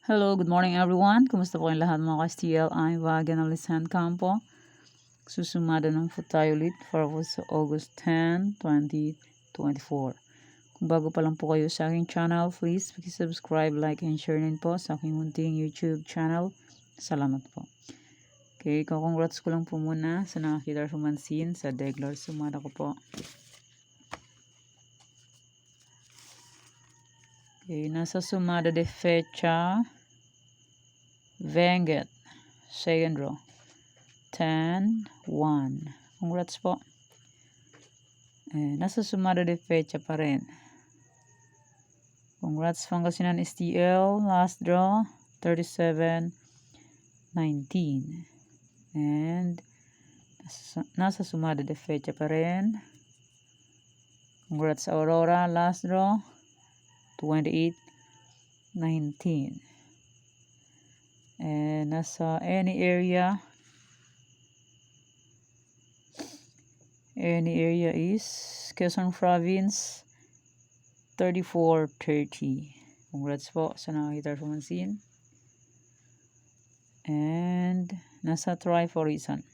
Hello, good morning everyone. Kumusta po kayong lahat mga ka-STL? I'm Vagan Alisan Campo. Susumada ng po tayo ulit for sa August 10, 2024. Kung bago pa lang po kayo sa aking channel, please subscribe, like, and share din po sa aking munting YouTube channel. Salamat po. Okay, congrats ko lang po muna sa nakakita sumansin sa Deglar Sumada ko po. Okay, nasa Sumada de Fecha Venget, second row, 10-1. Congrats po. Nasa Sumada de Fecha pa rin. Congrats Pangasinan STL, last draw, 37-19. And nasa Sumada de Fecha pa rin. Congrats Aurora, last draw, 28-19. And nasa any area is Quezon Province, 34-30. Congrats po sa nakakita sumansin. And nasa Try for Reason.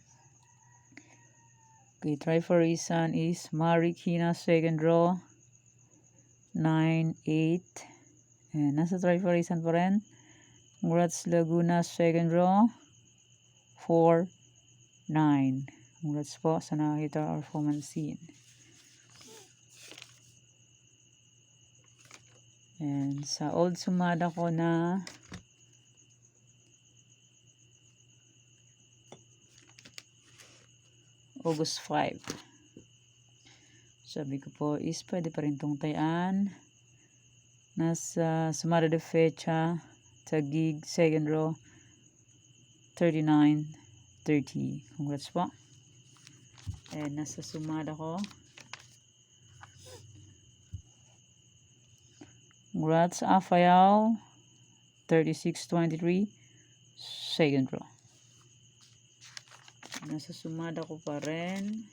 Okay, Try for Reason is Marikina, second draw, 9-8. And nasa Try for Reason pa rin. Congrats Laguna, second draw, 4-9. Congrats po sa nakakita or sumansin. And sa old Sumada ko na August 5. Sabi ko po is pwede pa rin tong tayaan. Nasa Sumada de Fecha, Taguig, second row, 39-30. Congrats po. And nasa Sumada ko. Congrats Afayao, 36-23, second row. Nasa Sumada ko pa rin.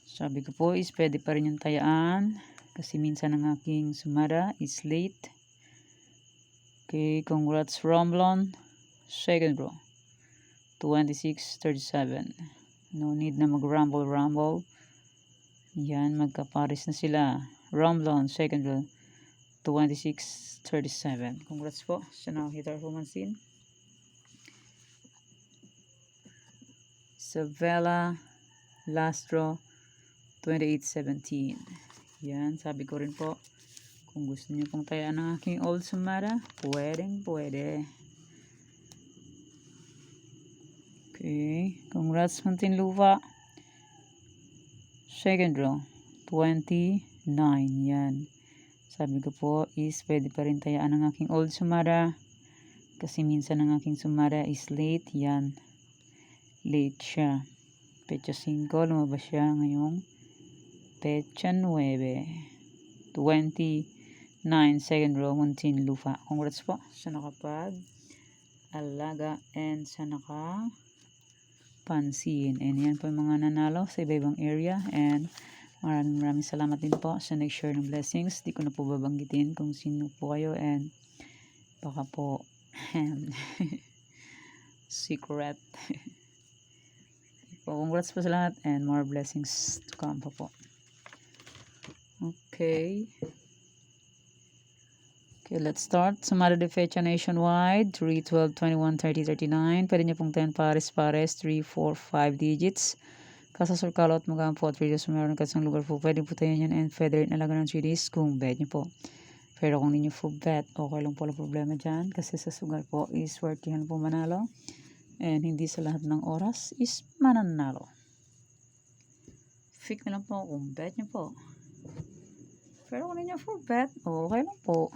Sabi ko po is pwede pa rin yung tayaan. Kasi minsan ang aking Sumada is late. Okay, congrats Romblon, second row, 26-37. No need na mag-rumble. Yan, magkaparis na sila. Romblon, second row, 26-37. Congrats po sa nakakita sumansin. Savella, last draw, 28-17. Yan, sabi ko rin po, kung gusto niyo pong tayaan ng aking old Sumada, pwede. Okay, congrats Muntinlupa, second draw, 29. Yan, sabi ko po is pwede pa rin tayaan ng aking old Sumada kasi minsan ang aking Sumada is late. Yan, late siya. Pecha 5, lumabas siya ngayong Pecha 9. 29, second row, Muntinlupa. Congrats po sa nakapag-alaga and sa nakapansin. And yan po yung mga nanalo sa iba-ibang area. And maraming salamat din po sa nag-share ng blessings. Di ko na po babanggitin kung sino po kayo and baka po secret. Congrats po sa lahat and more blessings to come pa po. Okay, let's start. Sumada de Fecha nationwide, 3, 12, 21, 30, 39. Pwede niyo pong 10 pares, 3, 4, 5 digits. Kasasur kalot magaan po at videos meron kasang lugar po. Pwede po tayo yan and feather in alaga ng 3 days kung bet niyo po. Pero kung hindi niyo full bet, okay lang po ang problema dyan. Kasi sa sugar po is worth yan po manalo. And hindi sa lahat ng oras is mananalo. Fake na lang po kung bet niyo po. Pero kung hindi niyo full bet, okay lang po.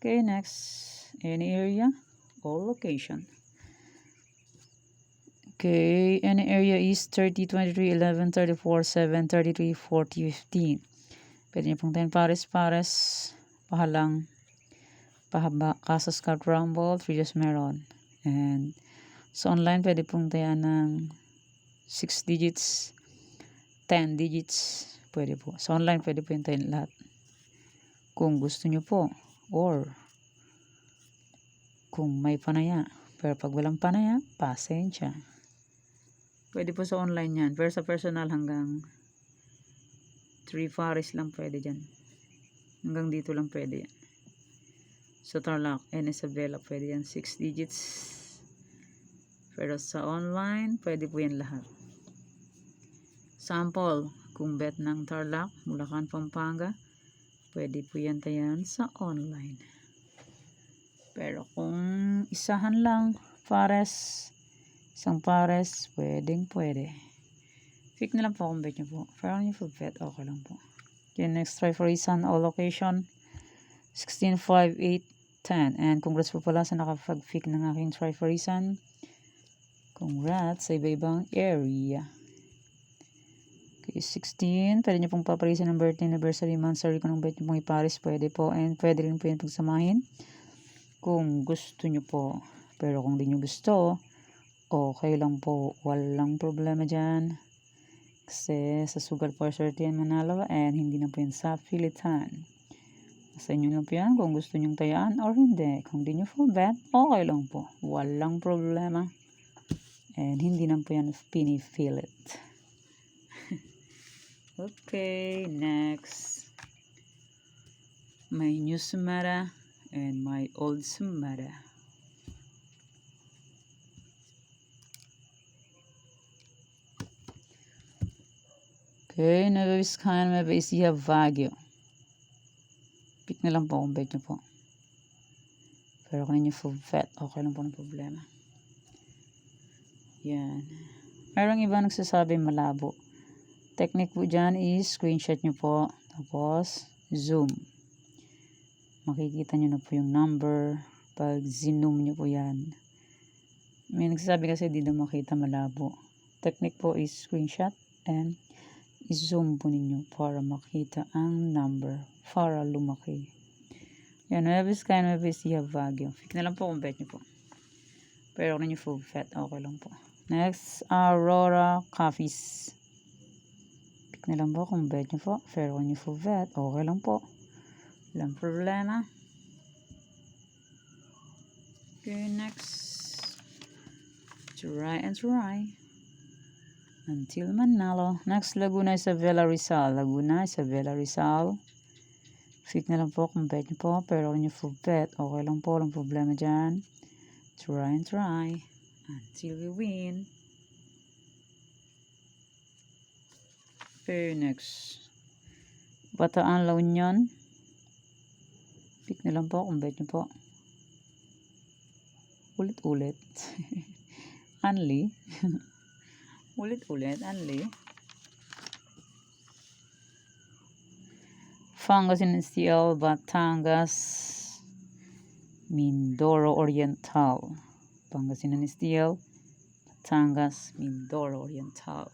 Okay, next. Any area or location. Okay, any area is 30, 23, 11, 34, 7, 33, 40, 15. Pwede niyo pong 10 pares, pahalang, pahaba, kasas card rumble, 3 just meron. And so online, pwede pong tayan ng 6 digits, 10 digits, pwede po. Sa online, pwede po yung tayo lahat. Kung gusto nyo po. Or kung may panaya. Pero pag walang panaya, pasensya. Pwede po sa online yan. Pero sa personal hanggang 3 pares lang pwede dyan. Hanggang dito lang pwede yan. Sa Tarlac and Isabela pwede yan 6 digits. Pero sa online, pwede po yan lahat. Sample, kung bet ng Tarlac, Bulacan, Pampanga, pwede po yan tayan sa online. Pero kung isahan lang, pares, isang pares, pwede. Pick na lang po kung bet nyo po. Pero nyo po bet, okay lang po. Okay, next try for isan all location. 16, 5, 8, 10. And congrats po pala sa nakapag-pick ng aking try for isan. Congrats sa iba-ibang area. Okay, 16. Pwede nyo pong paparisan ng birthday, anniversary, monthsary. Kung bet nyo pong iparis, pwede po. And pwede rin po yan pagsamahin kung gusto nyo po. Pero kung di nyo gusto, okay lang po. Walang problema dyan. Kasi sa sugal po swerte yan manalo and hindi na po yan sa pilitan. Sa inyo lang po yan kung gusto nyong tayaan or hindi. Kung di nyo full bet, okay lang po. Walang problema. And hindi na po yan pinipilit. Okay, next. My new Sumara and my old Sumara. Okay, Nueva Vizcaya, Nueva Ecija, Baguio. Pick na lang po kung bet nyo po. Pero kung ninyo full bet, okay lang po ng problema. Yan. Merong iba nagsasabi malabo. Technique po dyan is screenshot nyo po. Tapos, zoom. Makikita nyo na po yung number. Pag zoom nyo po yan. May nagsasabi kasi di na makita malabo. Technique po is screenshot and i-zoom po ninyo para makita ang number. Para lumaki. Yan, Nueva Vizcaya, Nueva Ecija, Baguio. Pick na lang po kung bet nyo po. Pero kung ninyo full bet, okay lang po. Next, Aurora Coffees. Pick na lang po kung bet nyo po. Pero kung ninyo full bet, okay lang po. Walang problema. Okay, next. Try and try. Until manalo. Next, Laguna, Isabela, Rizal. Laguna, Isabela, Rizal. Pick na lang po kung bet nyo po. Pero kung nyo full bet, okay lang po. Walang problema dyan. Try and try. Until we win. Okay, next. Bataan, La Union. Pick na lang po kung bet nyo po. Ulit-ulit. Only. Ulit-ulit. Only. Pangasinan STL, Batangas, Mindoro Oriental. Pangasinan STL, Batangas, Mindoro Oriental.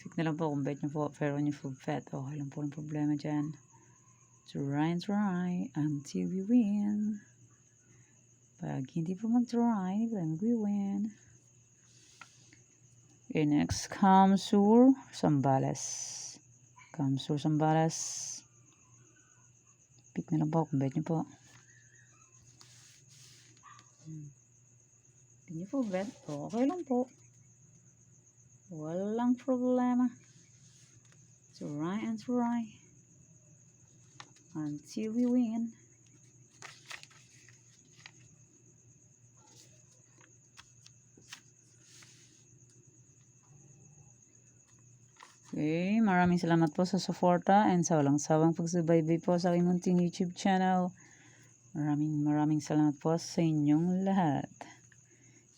Pick na lang po kung bet nyo po. Pero nyo full bet, okay lang po ang problema dyan. Try and try until we win. Pag hindi po mag-try, then we win. Okay, next, Kamsur, Zambales. Kamsur, Zambales. Pick na lang po kung bet nyo po. Hindi nyo po bet, okay lang po. Walang problema. Try and try until we win. Okay, maraming salamat po sa suporta and sa walang sawang pagsubaybay po sa aking munting YouTube channel. Maraming salamat po sa inyong lahat.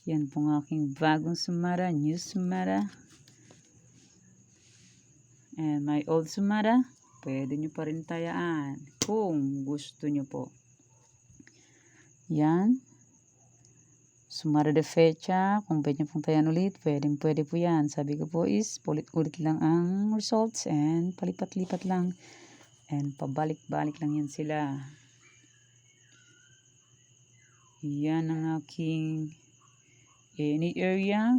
Yan po ang aking bagong Sumara, new Sumara. And my old Sumara, pwede nyo pa rin tayaan kung gusto nyo po. Yan. Sumara de fecha, kung pwede nyo pong tayan ulit, pwede po yan. Sabi ko po is, ulit-ulit lang ang results and palipat-lipat lang. And pabalik-balik lang yan sila. Yan ang aking any area.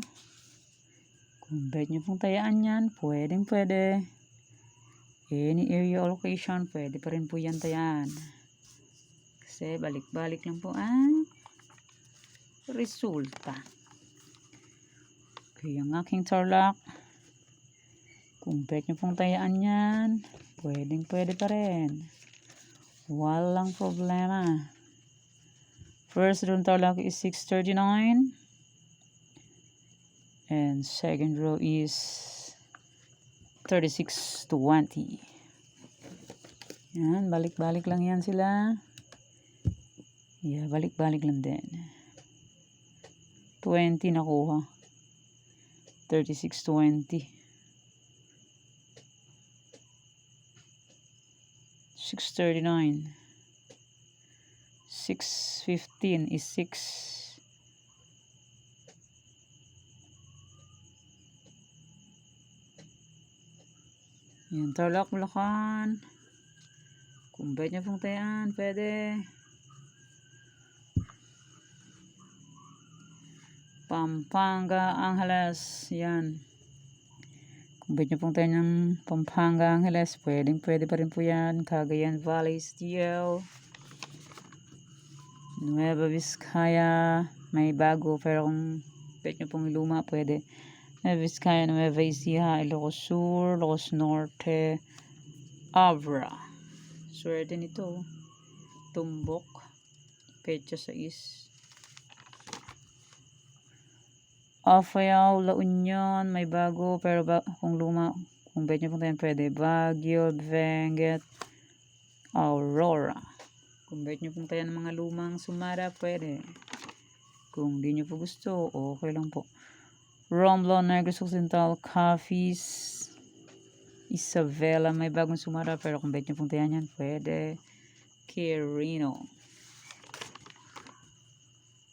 Kung pwede nyo pong tayaan yan, pwede. Any area or location, pwede pa rin po yan tayaan. Kasi balik-balik lang po ang resulta. Okay, ang aking tarlac. Kung pwede nyo pong tayaan yan, pwede pa rin. Walang problema. First row tarlac is 639. And second row is 3620. Yan, balik-balik lang yan sila. Yeah, balik-balik lang din. 20 nakuha. 3620. 639. 615 is 6. Yan, Tarlac, Bulacan. Kung pwede nyo pong tayaan, pwede. Pampanga, Angeles. Yan. Kung pwede nyo pong tayaan ng Pampanga, Angeles, pwede pa rin po yan. Cagayan Valley, STL. Nueva Vizcaya. May bago, pero kung pwede nyo pong luma, pwede. Nueva Vizcaya, Nueva Ecija, Ilocos Sur, Ilocos Norte, Abra. Swerte nito. Tumbok. Pecha 6. Afayao, La Union, may bago, pero kung luma, kung pwede nyo pong pwede. Baguio, Benguet, Aurora. Kung pwede nyo pong tayo ng mga lumang Sumara, pwede. Kung di nyo po gusto, okay lang po. Romblon, Negros Occidental, Cafiz, Isabela, may bagong Sumara, pero kung pwede nyo pong tayo yan, pwede. Quirino.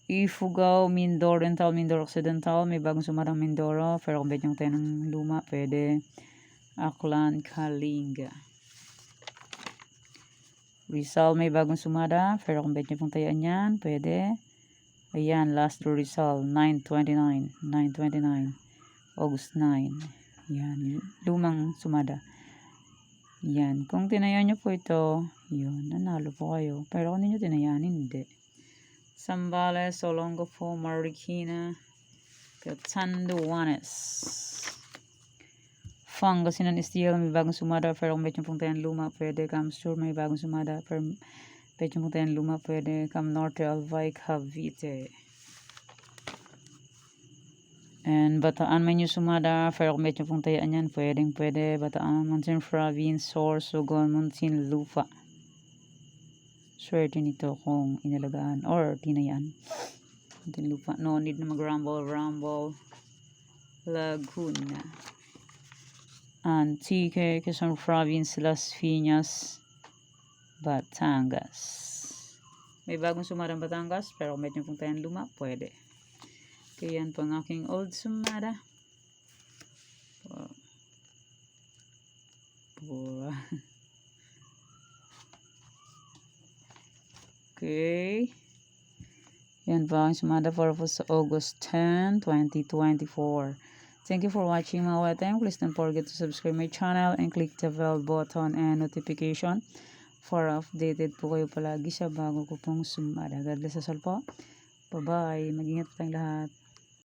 Ifugao, Mindoro Oriental, Mindoro Occidental, may bagong Sumarang Mindoro, pero kung pwede nyo tayo ng luma, pwede. Aklan, Kalinga. Rizal, may bagong Sumara, pero kung pwede nyo pong tayaan yan, pwede. Ayan, last row Rizal, 929, August 9. Yan, lumang Sumada. Yan, kung tinayan nyo po ito, yun, nanalo po kayo. Pero kung hindi nyo tinayan, hindi. Zambales, Olongapo, Marikina, Catanduanes. Pangasinan STL, may bagong Sumada, pero kung pwede nyo pong tayan luma, pwede. Camsur, may bagong Sumada, pero pwede nyo pong tayan luma, pwede. Cam Norte, Albay, Cavite. And Bataan, may new Sumada, pero kung pwede nyo pong tayaan yan, pwede. Bataan, Mountain Province, Sorsogon, Muntin, Lupa. Swerte nito kung inalagaan or tinayaan. Muntin, Lupa. No need na mag-rumble. Laguna. Antique, Quezon Province, Las Piñas, Batangas. May bagong Sumarang Batangas, pero kung medyo pong tayong luma, pwede. Kaya yan po ang aking old Sumara. Okay. Yan po ang Sumara for sa August 10, 2024. Thank you for watching mga wateng. Please don't forget to subscribe my channel and click the bell button and notification for updated po kayo palagi sa bago ko pong Sumara. God bless us all po. Bye-bye. Mag-ingat po tayong lahat.